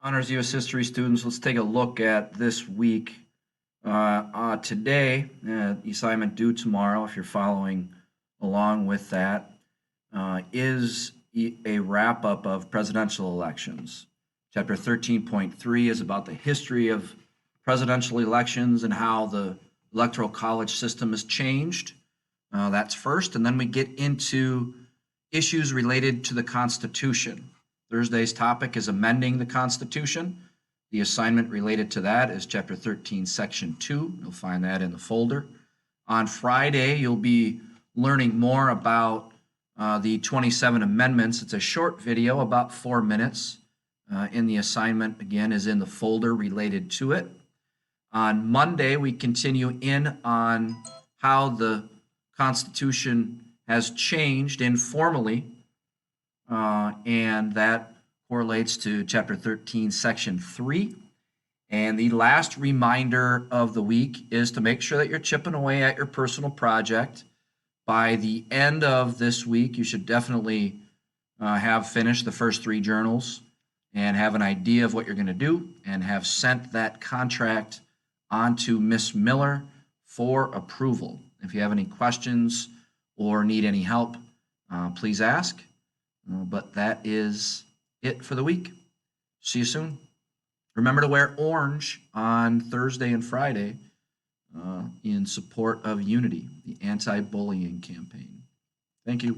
Honors U.S. History students, let's take a look at this week. Today, assignment due tomorrow, if you're following along with that, is a wrap-up of presidential elections. Chapter 13.3 is about the history of presidential elections and how the electoral college system has changed. That's first, and then we get into issues related to the Constitution. Thursday's topic is amending the Constitution. The assignment related to that is Chapter 13, Section 2. You'll find that in the folder. On Friday, you'll be learning more about the 27 amendments. It's a short video, about 4 minutes. In the assignment, again, is in the folder related to it. On Monday, we continue in on how the Constitution has changed informally, and that correlates to Chapter 13, Section 3. And the last reminder of the week is to make sure that you're chipping away at your personal project. By the end of this week, you should definitely have finished the first 3 journals and have an idea of what you're going to do and have sent that contract on to Miss Miller for approval. If you have any questions or need any help, please ask. But that is it for the week. See you soon. Remember to wear orange on Thursday and Friday in support of Unity, the anti-bullying campaign. Thank you.